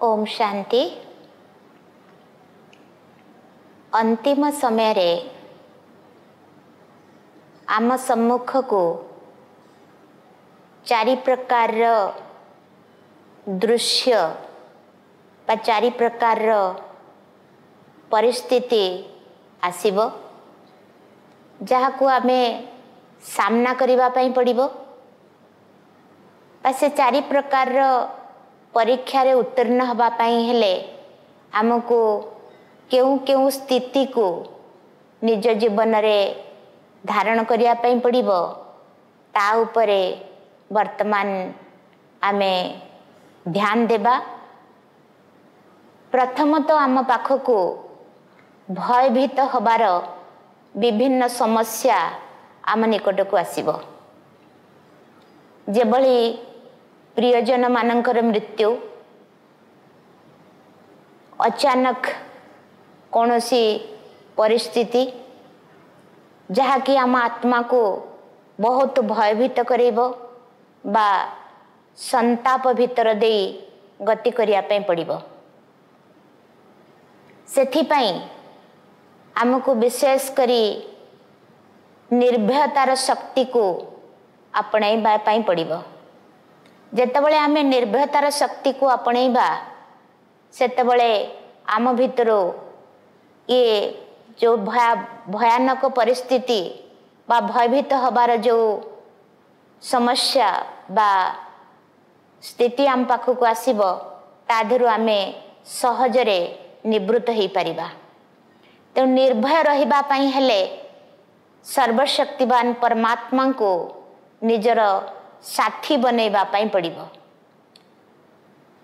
ओम शांति। अंतिम समय रे आम सम्मुख को चारि प्रकार दृश्य बा चारि प्रकार परिस्थिति आसीबो, जहाकू आमे सामना करिबा पई पड़िबो। से चारि प्रकार परीक्षा रे उत्तीर्ण हबा पई हेले आमको केउ केउ स्थिति को निज जीवन रे धारण करिया पई पड़िबो, ता उपरे वर्तमान आमे ध्यान देबा। प्रथम तो आम पाखको भयभीत हबार विभिन्न समस्या आम निकट को आसीबो। जेभली प्रियजन मानकर मृत्यु, अचानक कौनसी परिस्थिति जहाँकि आम आत्मा को बहुत भयभीत करेबो बा संताप भीतर दे गति करिया पे पड़िबो। सेथिपाई आमको विशेष करी निर्भयतार शक्ति को आपणैबा पई पड़िबो। जेतेबेले आमे निर्भयतार शक्ति को आपणैबा सेतेबेले आम भितरो ये जो भयानक परिस्थिति बा भयभीत हबार जो समस्या बा स्थिति आम पाखक आसीबो, ताधरु आमे सहजरे निवृत्त हो पारिबा। तो निर्भय रहिबा पई हेले सर्वशक्तिवान परमात्मा को निजर साथी बनैबा पई पड़िबो।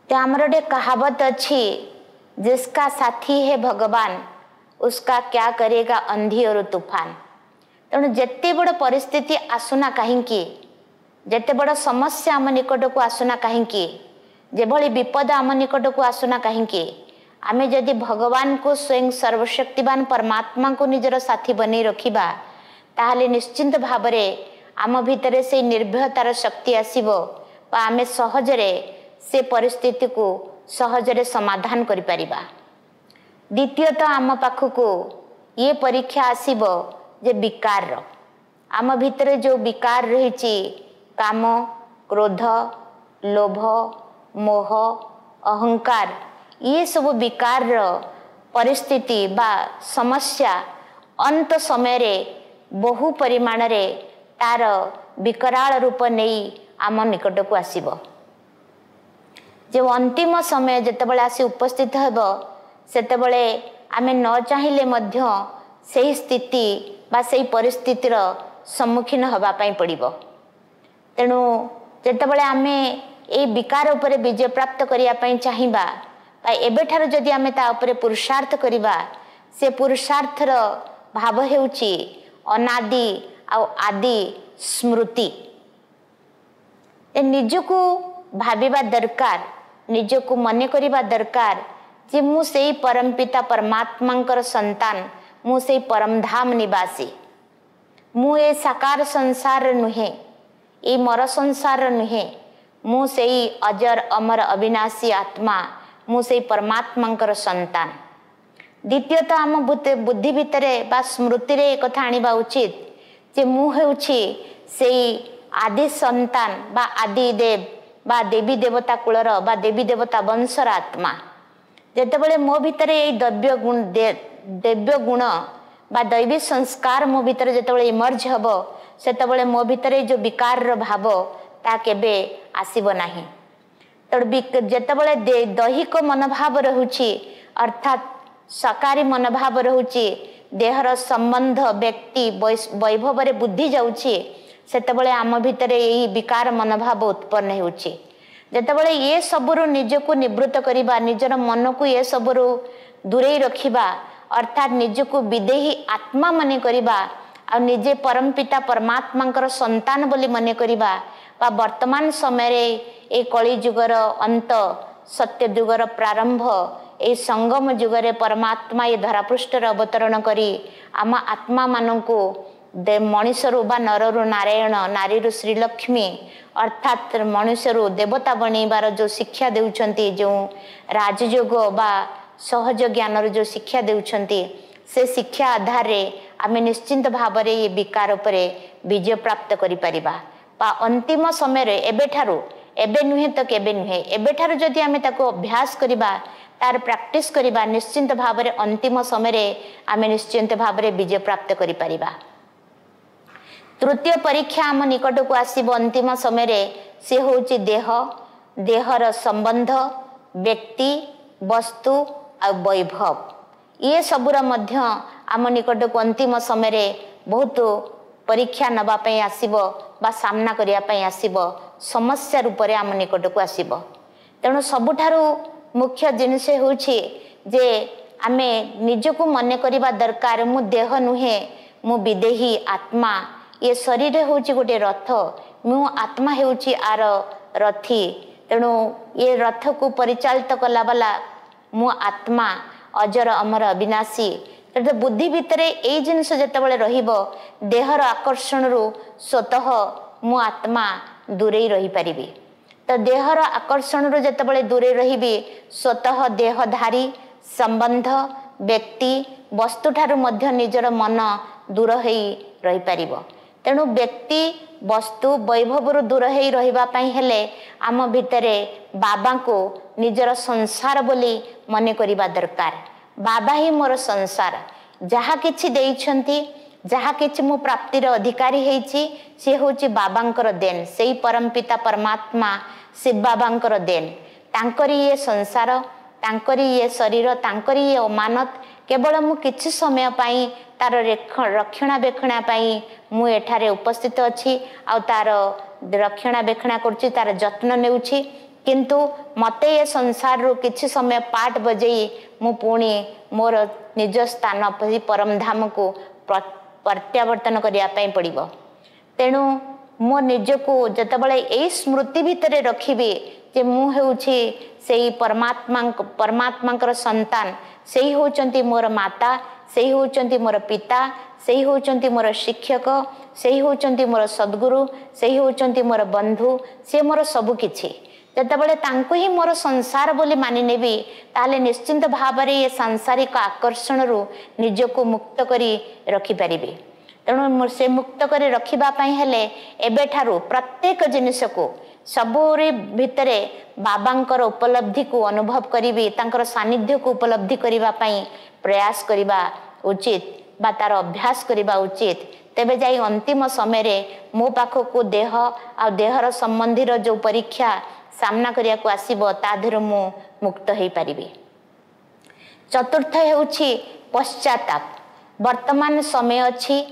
तो हमर एक कहावत अच्छी, जिसका साथी है भगवान उसका क्या करेगा अंधी और तूफान। तेणु जेते बड़ परिस्थिति आसुना कहीं, जेते बड़ समस्या आम निकट को आसुना कहीं, जेभली विपद आम निकट को आसुना कहीं, आमे जदि भगवान को स्वयं सर्वशक्तिवान परमात्मा को निजर साथी बनै रखिबा, ताहले निश्चिंत भावरे आम भितरे से निर्भयतार शक्ति आसीबो बा आमे सहजरे से परिस्थिति को सहजरे समाधान करि परिबा। द्वितीयतः आम पाखको ये परीक्षा आसीबो जे विकार आम भितरे जो विकार रहिछि, काम, क्रोध, लोभ, मोह, अहंकार, ये सब विकार परिस्थिति बा समस्या अंत समय रे बहु परिमाण रे तार विकराल रूप नहीं आम निकट को आसीबो। जो अंतिम समय जेतेबेले आसी उपस्थित हेबो, सेतेबेले आमे न चाहिले मध्य सही स्थिति बा सही परिस्थितिर सम्मुखीन हबा पई पड़िबो। तेणु जेतेबेले आमे ए विकार उपरे विजय प्राप्त करिया पई चाहिबा, एबेठार जदि आमे ता उपरे पुरुषार्थ करिबा, से पुरुषार्थर भाव हेउची अनादि आ आदि स्मृति। निजको भाविबा दरकार, निजको मने करिबा दरकार जे मु सेई परमपिता परमात्मांकर संतान, मु सेई परम धाम निवासी, मु ए साकार संसार नुहे, ए मर संसार नुहे, मु सेई अजर अमर अविनाशी आत्मा, मु सेई परमात्मांकर संतान। द्वितीयतः आम बुद्धि भितरे बा स्मृति रे कथा आनिबा उचित जे मु हेउछि सेई आदि संतान बा आदि देव बा देवी देवता कुलर बा देवी देवता वंशर आत्मा। जेतेबेले मो भितरे ए दैव्य गुण बा दैवी संस्कार मो भितरे जेतेबेले इमर्ज हबो, सेतेबेले मो भितरे जो विकार भाव ता केबे आसीबो नाही। तो जेतेबेले दैहिक मनोभाव रहुछि, अर्थात सकारी मनोभाव रहुछि, देहर संबंध व्यक्ति वैभव रे बुद्धि जाउछि, सेतेबेले आम भितरे यही विकार मनोभाव उत्पन्न हेउछि। जेतेबेले ये सबरु निजको निवृत्त करिबा, निजर मन को ये सबरु दूरे रखिबा, अर्थात निजको विदेही आत्मा मने करिबा आ निजे परमपिता परमात्मांकर संतान बोली मने करिबा, बा वर्तमान समय रे ए कली जुगर अंत, सत्य जुगर प्रारंभ, ए संगम जुगरे परमात्मा ये धरापृष्ठ अवतरण करी आम आत्मा मानू मनुष्यरू बा नररू नारायण नारीरू श्रीलक्ष्मी अर्थात मनुष्यरू देवता बनइबार जो शिक्षा देउछंती जो राजयोग बा सहज ज्ञान जो शिक्षा देउछंती से शिक्षा आधार रे आमे निश्चिंत भाव रे ये विकार उपरे विजय प्राप्त करि परिबा बा अंतिम समय रे एबे नुहे तो केबे नुहे एबे ठारू जदि आमे ताको अभ्यास करिबा तार प्रैक्टिस करिबा निश्चिंत भाव रे अंतिम समय रे आमे निश्चिंत भाव रे विजय प्राप्त करि परिबा। तृतीय परीक्षा आम निकट को आसीबो अंतिम समय रे से होउची देहर संबंध व्यक्ति वस्तु आ वैभव ये सबुरा मध्य आम निकट को अंतिम समय रे बहुत परीक्षा नबा पई आसीबो बा सामना करिया पई आसीबो समस्या रूप रे आम निकट को आसीबो। तेणु सबुठारु मुख्य जिनिस होउची जे आमे निजको मने करिबा दरकार मु देह नुहे मु विदेही आत्मा ये शरीर होउची गोटे रथ मु आत्मा होउची आर रथी तेणु ये रथ को परिचालित कला वाला मु आत्मा अजर अमर अविनाशी तो बुद्धि भितर यही जिनस जितेबाला रहिबो देहर आकर्षण रु स्वतः मु आत्मा दूरे रही पारिबी तो देहर आकर्षण रु जितेबाला दूरे रहिबी स्वतः देहधारी संबंध व्यक्ति वस्तु ठारू मध्य निजर मन दूर हेई रही पारिबो। तेणु व्यक्ति वस्तु वैभव रु दूर हेई रहिबा पई हेले आम भितरे बाबा को निजर संसार बोली मने करिबा दरकार। बाबा ही मोर संसार जहा किछि देइछंती जहा किछि मु प्राप्तिर अधिकारी हेछि से होछि बाबांकर देन सेई परमपिता परमात्मा शिव बाबांकर देन तांकरी ये संसार तांकरी ये शरीर तांकरी ये अमानत केवल मु किछि समय पाई तार रक्षणाबेक्षणा पाई मु एठारे उपस्थित अछि आ तार रक्षणाबेक्षणा करछि तार जत्न नेउछि किंतु मते ये संसार रो किछि समय पाठ बजेई मु पुणी मोर निज स्थान परम धाम को प्रत्यावर्तन करिया पई पड़िबो। तेणु मो निजको जतबले एई स्मृति भितरे रखिबे जे मु हेउछि सेई परमात्मांकर संतान सेई होचंती मोर माता सेई होचंती मोर पिता सेई होचंती मोर शिक्षक सेई होचंती मोर सद्गुरु सेई होचंती मोर बंधु से मोर सब किछि जतबले तांको ही मोर संसार बोली मानि नेबी ताले निश्चिंत भाव रे ये सांसारिक आकर्षण रु निजको मुक्त करी रखि परिबे। तेणु से मुक्त करी रखिबा पई हेले एबे ठारू प्रत्येक जिनिस को सबरे भितरे बाबांकर उपलब्धि को अनुभव करिबी तांकर सानिध्य को उपलब्धि करिबा पई प्रयास करिबा उचित बा तार अभ्यास करिबा उचित तेबे जाई अंतिम समय रे मो पाखो को देह आ देहर संबंधी जो परीक्षा सामना करिया को आसीबो ता धर मु मुक्त हेई परिबी। चतुर्थ हेउछि पश्चाताप वर्तमान समय अछि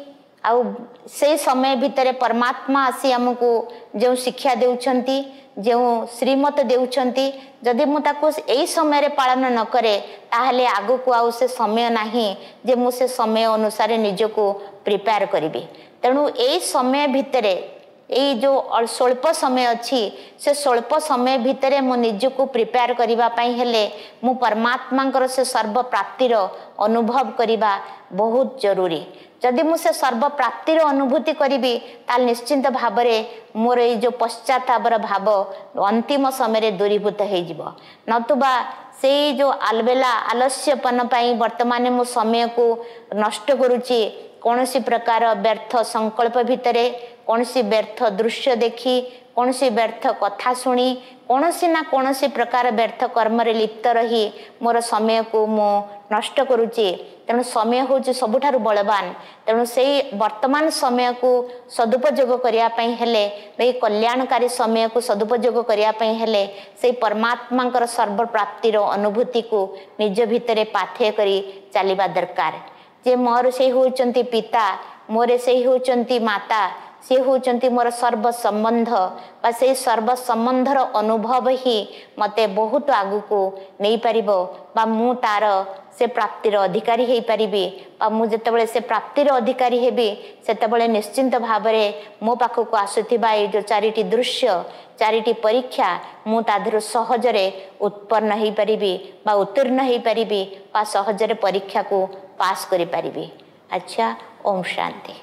आउ से समय भितरे परमात्मा आसी हमको जो शिक्षा देउछंती जो श्रीमत देउछंती जदि मु ताको एई समय रे पालन न करे ताहले आगु को आउ से समय नाही जे मु से समय अनुसार निजको प्रिपेयर करिबी। तेणु एई समय भितरे एई जो स्वल्प समय अच्छी से स्वल्प समय भितरे मो निजको प्रिपेयर करिबा पई हेले मु परमात्मांकर से सर्व प्राप्तिर अनुभव करिबा बहुत जरूरी। जदि मु से सर्व प्राप्तिर अनुभूति करिबी ताल निश्चिंत भाव रे मोर एई जो पश्चातापर भाव अंतिम समय रे दूरीभूत हेई जिवो नतुबा से जो आलबेला आलस्यपन पई वर्तमान मु समय को नष्ट करूची कौनसी प्रकार व्यर्थ संकल्प भितरे कौनसी व्यर्थ दृश्य देखी कौनसी व्यर्थ कथा शुणी कौनसी ना कौनसी प्रकार व्यर्थ कर्म रे लिप्त रही मोर समय को मु नष्ट करूची। तेणु समय होची सबुठारु बलवान। तेणु से वर्तमान समय को सदुपयोग करिया पई हेले बे कल्याणकारी समय को सदुपयोग करिया पई हेले से परमात्मांकर सर्व प्राप्तिर अनुभूति को निज भितरे पाथेय करी चलिबा दरकार। जे मोर से होचंती पिता मोरे से होचंती माता से होचंती मोर सर्व संबंध बा से सर्व संबंधर अनुभव ही मते बहुत आगु को नहीं पारिबो बा मु तार से प्राप्तिर अधिकारी हेई पारिबी बा मु जतबेले से प्राप्तिर अधिकारी हेबी सेतबेले निश्चिंत भाव रे मो पाखो को आसुथिबा ए जो चारिटी दृश्य चारिटी परीक्षा मु ताधर सहजरे उत्पन्न हेई पारिबी बा उत्तीर्ण हेई पारिबी बा सहजरे परीक्षा को पास करि पारिबी। अच्छा ओम शांति।